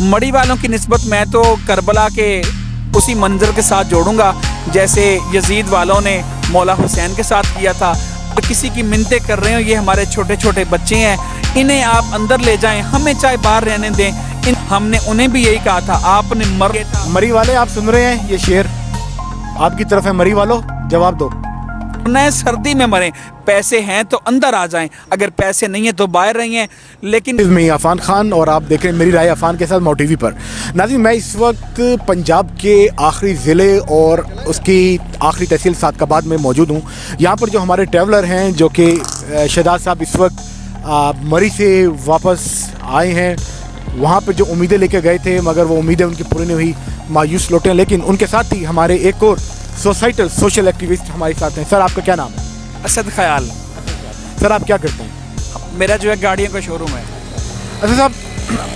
मरी वालों की निस्बत मैं तो करबला के उसी मंजर के साथ जोड़ूंगा जैसे यजीद वालों ने मौला हुसैन के साथ किया था। और किसी की मिन्नतें कर रहे हो, ये हमारे छोटे छोटे बच्चे हैं, इन्हें आप अंदर ले जाएं, हमें चाहे बाहर रहने दें। हमने उन्हें भी यही कहा था, आपने मरी वाले आप सुन रहे हैं, ये शेर आपकी तरफ है। मरी वालों जवाब दो। नए सर्दी में मरें, पैसे हैं तो अंदर आ जाएं, अगर पैसे नहीं है तो बाहर रहिए। लेकिन मैं अफान खान और आप देख रहे हैं मेरी राय अफान के साथ मौ टीवी पर। नाज़रीन, मैं इस वक्त पंजाब के आखिरी ज़िले और उसकी आखिरी तहसील सादकाबाद में मौजूद हूँ। यहाँ पर जो हमारे ट्रैवलर हैं, जो कि शहजाद साहब इस वक्त मरी से वापस आए हैं, वहाँ पर जो उम्मीदें लेके गए थे मगर वो उम्मीदें उनकी पूरी नहीं हुई, मायूस लौटे। लेकिन उनके साथ ही हमारे एक और सोशल एक्टिविस्ट हमारे साथ हैं। सर, आपका क्या नाम है? असद ख्याल। सर, आप क्या करते हैं? मेरा जो है गाड़ियों का शोरूम है। अच्छा साहब,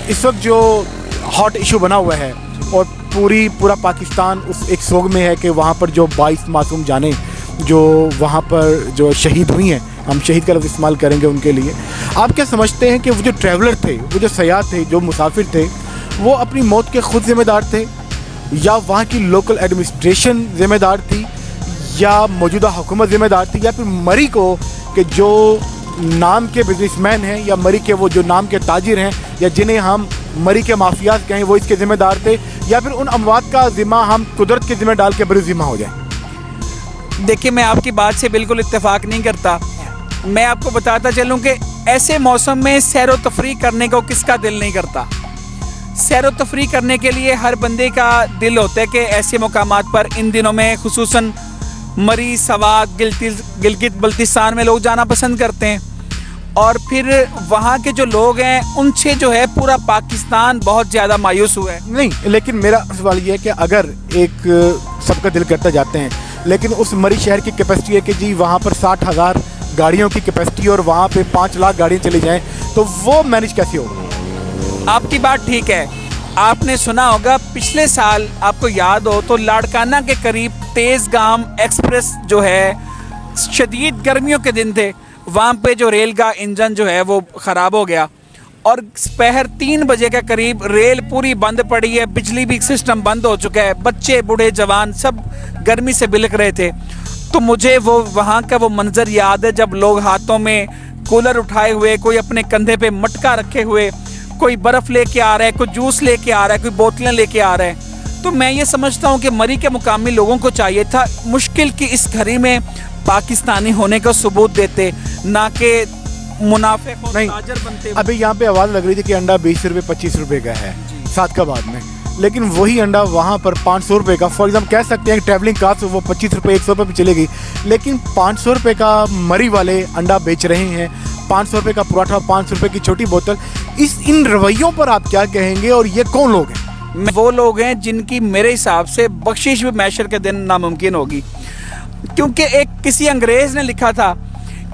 इस वक्त जो हॉट इशू बना हुआ है और पूरा पाकिस्तान उस एक सोग में है कि वहाँ पर जो 22 मासूम जानें जो वहाँ पर जो शहीद हुई हैं, हम शहीद का लफ्ज़ इस्तेमाल करेंगे उनके लिए, आप क्या समझते हैं कि वो जो ट्रैवलर थे, वो जो सयाह थे, जो मुसाफिर थे, वो अपनी मौत के खुद ज़िम्मेदार थे या वहाँ की लोकल एडमिनिस्ट्रेशन ज़िम्मेदार थी या मौजूदा हुकूमत ज़िम्मेदार थी या फिर मरी को कि जो नाम के बिजनेसमैन हैं या मरी के वो जो नाम के ताजिर हैं या जिन्हें हम मरी के माफियाज कहें वो इसके ज़िम्मेदार थे, या फिर उन अमवात का ज़िम्मा हम कुदरत के ज़िम्मे डाल के बरी ज़िम्मा हो जाए? देखिए, मैं आपकी बात से बिल्कुल इत्तेफाक नहीं करता। मैं आपको बताता चलूँ कि ऐसे मौसम में सैर व तफरीह करने को किसका दिल नहीं करता। सैर व तफरीह करने के लिए हर बंदे का दिल होता है कि ऐसे मकामात पर इन दिनों में खुसूसन मरी, सवात, गिलगित बल्तिस्तान में लोग जाना पसंद करते हैं। और फिर वहाँ के जो लोग हैं उनसे जो है पूरा पाकिस्तान बहुत ज़्यादा मायूस हुआ है। नहीं, लेकिन मेरा सवाल ये है कि अगर एक सबका दिल करता जाते हैं, लेकिन उस मरी शहर की कैपेसिटी है कि जी वहाँ पर 60,000 गाड़ियों की कैपेसिटी और वहाँ पे 5 लाख गाड़ियाँ चली जाएँ, तो वो मैनेज कैसे होगा? आपकी बात ठीक है। आपने सुना होगा पिछले साल, आपको याद हो तो लाड़काना के करीब तेज़गाम एक्सप्रेस जो है, शदीद गर्मियों के दिन थे, वहाँ पे जो रेल का इंजन जो है वो ख़राब हो गया और दोपहर 3 बजे के करीब रेल पूरी बंद पड़ी है, बिजली भी सिस्टम बंद हो चुका है, बच्चे बूढ़े जवान सब गर्मी से बिलक रहे थे। तो मुझे वो वहाँ का वो मंजर याद है जब लोग हाथों में कूलर उठाए हुए, कोई अपने कंधे पे मटका रखे हुए, कोई बर्फ़ लेके आ रहा है, कोई जूस लेके आ रहा है, कोई बोतलें लेके आ रहा है। तो मैं ये समझता हूँ कि मरी के मुकामी लोगों को चाहिए था मुश्किल की इस घड़ी में पाकिस्तानी होने का सबूत देते, ना कि मुनाफे को ताजर बनते। अभी यहाँ पे आवाज़ लग रही थी कि अंडा 20 रुपये 25 रुपये का है सादकाबाद में, लेकिन वही अंडा वहाँ पर 500 रुपये का, फॉर एग्जाम्पल कह सकते हैं ट्रैवलिंग कास्ट वो 25 रुपये 100 रुपये पर चलेगी, लेकिन 500 रुपये का मरी वाले अंडा बेच रहे हैं, 500 रुपये का पराठा, 500 रुपये की छोटी बोतल। इन रवैयों पर आप क्या कहेंगे और ये कौन लोग हैं? वो लोग हैं जिनकी मेरे हिसाब से बख्शिश भी मैशर के दिन नामुमकिन होगी, क्योंकि एक किसी अंग्रेज़ ने लिखा था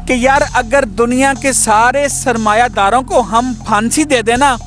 कि यार अगर दुनिया के सारे सरमायादारों को हम फांसी दे देना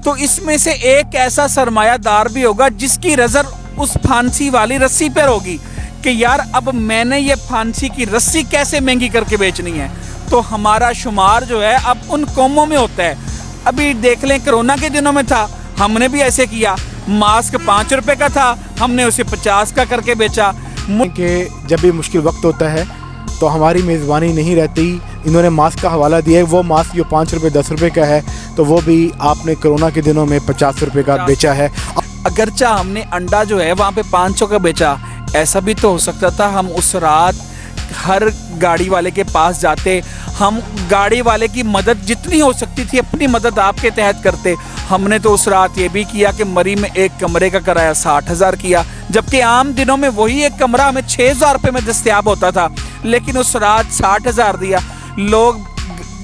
तो इसमें से एक ऐसा सरमायादार भी होगा जिसकी नज़र उस फांसी वाली रस्सी पर होगी कि यार अब मैंने ये फांसी की रस्सी कैसे महंगी करके बेचनी है। तो हमारा शुमार जो है अब उन कौमों में होता है। अभी देख लें, कोरोना के दिनों में था, हमने भी ऐसे किया, मास्क 5 रुपए का था, हमने उसे 50 का करके बेचा। कि जब भी मुश्किल वक्त होता है तो हमारी मेज़बानी नहीं रहती। इन्होंने मास्क का हवाला दिया है, वो मास्क जो 5 रुपये 10 रुपये का है तो वो भी आपने कोरोना के दिनों में 50 रुपये का बेचा है। अगरचा हमने अंडा जो है वहाँ पे 500 का बेचा, ऐसा भी तो हो सकता था हम उस रात हर गाड़ी वाले के पास जाते, हम गाड़ी वाले की मदद जितनी हो सकती थी अपनी मदद आपके तहत करते। हमने तो उस रात ये भी किया कि मरी में एक कमरे का किराया 60,000 किया, जबकि आम दिनों में वही एक कमरा हमें 6,000 रुपये में दस्तयाब होता था, लेकिन उस रात 60,000 दिया। लोग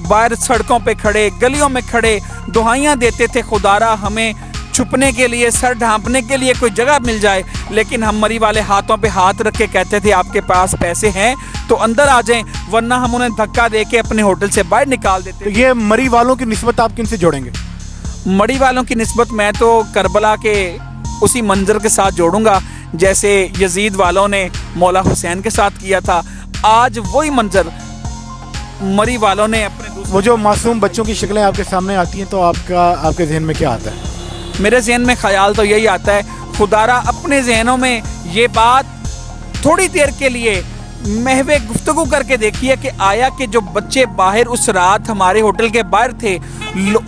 बाहर सड़कों पे खड़े, गलियों में खड़े दुआएं देते थे, खुदारा हमें छुपने के लिए, सर ढांपने के लिए कोई जगह मिल जाए। लेकिन हम मरी वाले हाथों पे हाथ रख के कहते थे आपके पास पैसे हैं तो अंदर आ जाएं, वरना हम उन्हें धक्का दे के अपने होटल से बाहर निकाल देते। तो ये मरी वालों की निस्बत आप किन से जोड़ेंगे? मरी वालों की निस्बत मैं तो करबला के उसी मंजर के साथ जोड़ूंगा जैसे यजीद वालों ने मौला हुसैन के साथ किया था। आज वही मंजर मरी वालों ने अपने वो जो मासूम बच्चों की शक्लें आपके सामने आती हैं तो आपके जहन में क्या आता है? میرے ذہن میں خیال تو یہی آتا ہے خدارا اپنے ذہنوں میں یہ بات تھوڑی دیر کے لیے محو گفتگو کر کے دیکھیے کہ آیا کہ جو بچے باہر اس رات ہمارے ہوٹل کے باہر تھے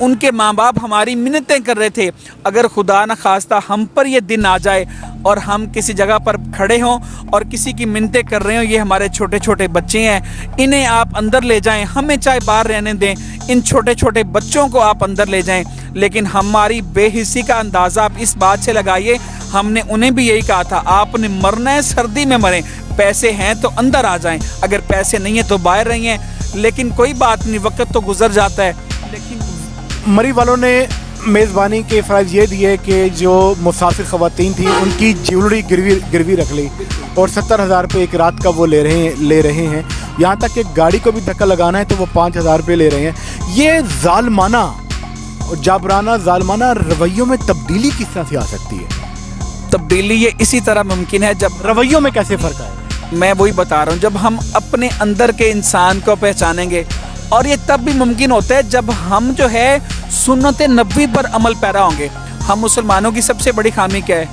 ان کے ماں باپ ہماری منتیں کر رہے تھے، اگر خدا نہ خواستہ ہم پر یہ دن آ جائے اور ہم کسی جگہ پر کھڑے ہوں اور کسی کی منتیں کر رہے ہوں، یہ ہمارے چھوٹے چھوٹے بچے ہیں، انہیں آپ اندر لے جائیں، ہمیں چاہے باہر رہنے دیں، ان چھوٹے چھوٹے بچوں کو آپ اندر لے جائیں، لیکن ہماری بے حسی کا اندازہ آپ اس بات سے لگائیے، ہم نے انہیں بھی یہی کہا تھا آپ نے مرنا ہے سردی میں مریں، پیسے ہیں تو اندر آ جائیں، اگر پیسے نہیں ہیں تو باہر رہیے، لیکن کوئی بات نہیں، وقت تو گزر جاتا ہے۔ لیکن مری والوں نے میزبانی کے فرائض یہ دیے کہ جو مسافر خواتین تھیں ان کی جیولری گروی رکھ لی اور 70,000 روپے ایک رات کا وہ لے رہے ہیں، یہاں تک کہ گاڑی کو بھی دھکا لگانا ہے تو وہ 5,000 روپے لے رہے ہیں۔ یہ ظالمانہ اور جابرانہ ظالمانہ رویوں میں تبدیلی کس طرح سے آ سکتی ہے؟ تبدیلی یہ اسی طرح ممکن ہے جب رویوں میں کیسے فرق آئے؟ میں وہی بتا رہا ہوں، جب ہم اپنے اندر کے انسان کو پہچانیں گے، اور یہ تب بھی ممکن ہوتا ہے جب ہم جو ہے سنت نبوی پر عمل پیرا ہوں گے۔ ہم مسلمانوں کی سب سے بڑی خامی کیا ہے؟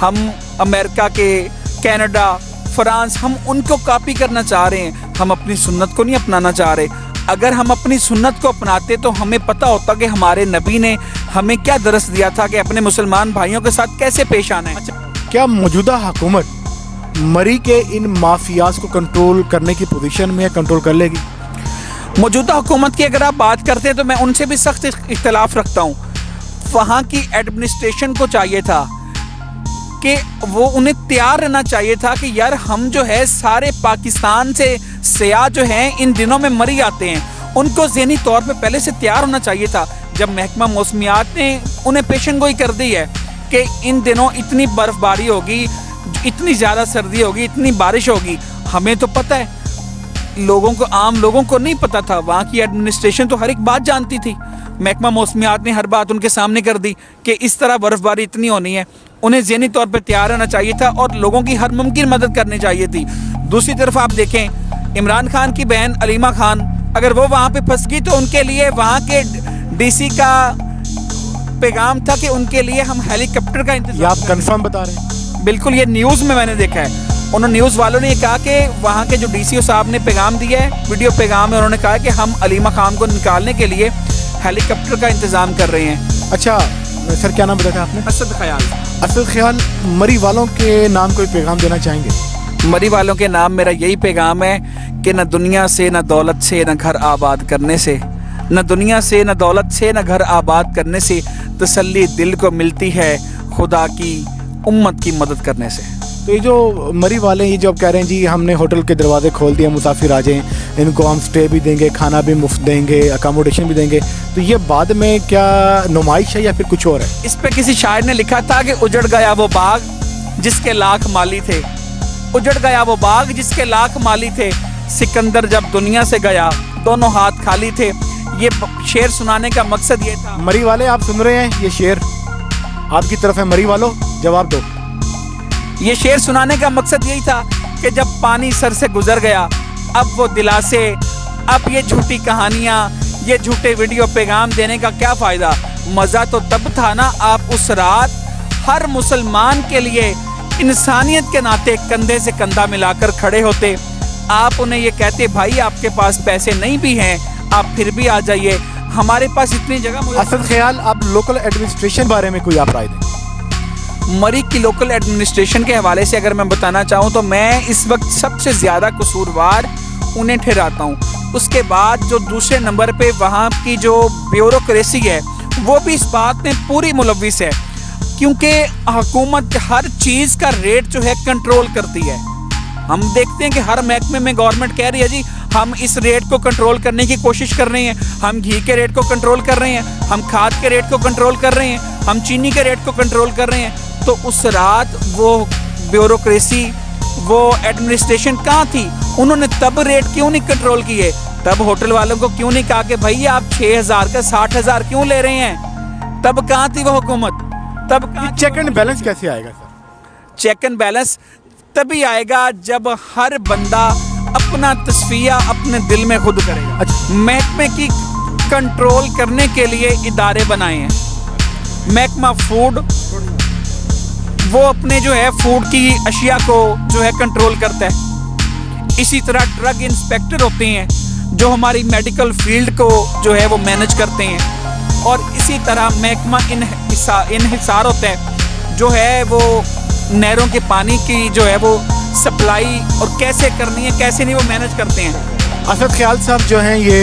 ہم امریکہ کے، کینیڈا، فرانس، ہم ان کو کاپی کرنا چاہ رہے ہیں، ہم اپنی سنت کو نہیں اپنانا چاہ رہے۔ اگر ہم اپنی سنت کو اپناتے تو ہمیں پتہ ہوتا کہ ہمارے نبی نے ہمیں کیا درس دیا تھا کہ اپنے مسلمان بھائیوں کے ساتھ کیسے پیش آنا ہے۔ کیا موجودہ حکومت مری کے ان مافیاز کو کنٹرول کرنے کی پوزیشن میں کنٹرول کر لے گی؟ موجودہ حکومت کی اگر آپ بات کرتے ہیں تو میں ان سے بھی سخت اختلاف رکھتا ہوں۔ وہاں کی ایڈمنسٹریشن کو چاہیے تھا کہ وہ انہیں تیار رہنا چاہیے تھا کہ یار ہم جو ہے سارے پاکستان سے سیاح جو ہیں ان دنوں میں مری آتے ہیں، ان کو ذہنی طور پہ پہلے سے تیار ہونا چاہیے تھا۔ جب محکمہ موسمیات نے انہیں پیشن گوئی کر دی ہے کہ ان دنوں اتنی برف باری ہوگی، اتنی زیادہ سردی ہوگی، اتنی بارش ہوگی، ہمیں تو پتہ ہے، لوگوں کو، عام لوگوں کو نہیں پتہ تھا۔ وہاں کی ایڈمنسٹریشن تو ہر ایک بات جانتی تھی، محکمہ موسمیات نے ہر بات ان کے سامنے کر دی کہ اس طرح برف باری اتنی ہونی ہے، انہیں ذہنی طور پہ تیار رہنا چاہیے تھا اور لوگوں کی ہر ممکن مدد کرنی چاہیے تھی۔ دوسری طرف آپ دیکھیں عمران خان کی بہن علیمہ خان، اگر وہ وہاں پہ پھنس گئی تو ان کے لیے وہاں کے ڈی سی کا پیغام تھا کہ ان کے لیے ہم ہیلی کاپٹر کا انتظام۔ یہ آپ کنفرم بتا رہے ہیں؟ بالکل، یہ نیوز میں نے دیکھا ہے، انہوں نیوز والوں نے یہ کہا کہ وہاں کے جو ڈی سی او صاحب نے پیغام دیا ہے، ویڈیو پیغام ہے، انہوں نے کہا کہ ہم علیمہ خان کو نکالنے کے لیے ہیلی کاپٹر کا انتظام کر رہے ہیں۔ اچھا سر، کیا نام بتایا تھا آپ نے؟ اسد خیال۔ اسد خیال، مری والوں کے نام کوئی پیغام دینا چاہیں گے؟ مری والوں کے نام میرا یہی پیغام ہے کہ نہ دنیا سے، نہ دولت سے، نہ گھر آباد کرنے سے، نہ دنیا سے، نہ دولت سے، نہ گھر آباد کرنے سے تسلی دل کو ملتی ہے خدا کی امت کی مدد کرنے سے۔ تو یہ جو مری والے یہ جو اب کہہ رہے ہیں جی ہم نے ہوٹل کے دروازے کھول دیے، مسافر آ جائیں، ان کو ہم سٹے بھی دیں گے، کھانا بھی مفت دیں گے، اکاموڈیشن بھی دیں گے، تو یہ بعد میں کیا نمائش ہے یا پھر کچھ اور ہے؟ اس پہ کسی شاعر نے لکھا تھا کہ اجڑ گیا وہ باغ جس کے لاکھ مالی تھے، اجڑ گیا وہ باغ جس کے لاکھ مالی تھے، سکندر جب دنیا سے گیا دونوں ہاتھ خالی تھے۔ یہ شعر سنانے کا مقصد یہ تھا۔ مری والے آپ سن رہے ہیں، یہ شعر آپ کی طرف ہے، مری والوں جواب دو۔ یہ شعر سنانے کا مقصد یہی تھا کہ جب پانی سر سے گزر گیا اب وہ دلاسے، اب یہ جھوٹی کہانیاں، یہ جھوٹے ویڈیو پیغام دینے کا کیا فائدہ؟ مزہ تو تب تھا نا آپ اس رات ہر مسلمان کے لیے انسانیت کے ناطے کندھے سے کندھا ملا کر کھڑے ہوتے۔ آپ انہیں یہ کہتے بھائی آپ کے پاس پیسے نہیں بھی ہیں، آپ پھر بھی آ جائیے، ہمارے پاس اتنی جگہ۔ اسد خیال، آپ لوکل ایڈمنسٹریشن بارے میں کوئی آپ رائے دیں؟ مری کی لوکل ایڈمنسٹریشن کے حوالے سے اگر میں بتانا چاہوں تو میں اس وقت سب سے زیادہ قصوروار انہیں ٹھہراتا ہوں۔ اس کے بعد جو دوسرے نمبر پہ وہاں کی جو بیوروکریسی ہے وہ بھی اس بات میں پوری ملوث ہے، کیونکہ حکومت ہر چیز کا ریٹ جو ہے کنٹرول کرتی ہے۔ ہم دیکھتے ہیں کہ ہر محکمے میں گورنمنٹ کہہ رہی ہے جی ہم اس ریٹ کو کنٹرول کرنے کی کوشش کر رہے ہیں، ہم گھی کے ریٹ کو کنٹرول کر رہے ہیں، ہم کھاد کے ریٹ کو کنٹرول کر رہے ہیں، ہم چینی کے ریٹ کو کنٹرول کر رہے ہیں۔ تو اس رات وہ بیوروکریسی، وہ ایڈمنسٹریشن کہاں تھی؟ انہوں نے تب ریٹ کیوں نہیں کنٹرول کیے؟ تب ہوٹل والوں کو کیوں نہیں کہا کہ بھائی آپ 6,000 کا 60,000 کیوں لے رہے ہیں؟ تب کہاں تھی وہ حکومت؟ تب چیک اینڈ بیلنس کیسے آئے گا سر؟ چیک اینڈ بیلنس تبھی آئے گا جب ہر بندہ اپنا تصفیہ اپنے دل میں خود کرے گا۔ محکمے کی کنٹرول کرنے کے لیے ادارے بنائے ہیں، महकमा फूड वो अपने जो है फूड की अशिया को जो है कंट्रोल करता है। इसी तरह ड्रग इंस्पेक्टर होते हैं जो हमारी मेडिकल फील्ड को जो है वो मैनेज करते हैं। और इसी तरह महकमा इन्हिसार होता है जो है वो नहरों के पानी की जो है वो सप्लाई और कैसे करनी है कैसे नहीं वो मैनेज करते हैं। असद ख्याल साहब जो हैं ये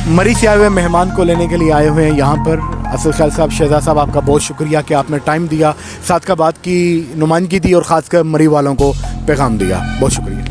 मरी से आए हुए मेहमान को लेने के लिए आए हुए हैं यहाँ पर। असद ख्याल साहब, शहजाद साहब, आपका बहुत शुक्रिया कि आपने टाइम दिया, सादका बात की नुमाइंदगी दी और ख़ासकर मरी वालों को पैगाम दिया। बहुत शुक्रिया।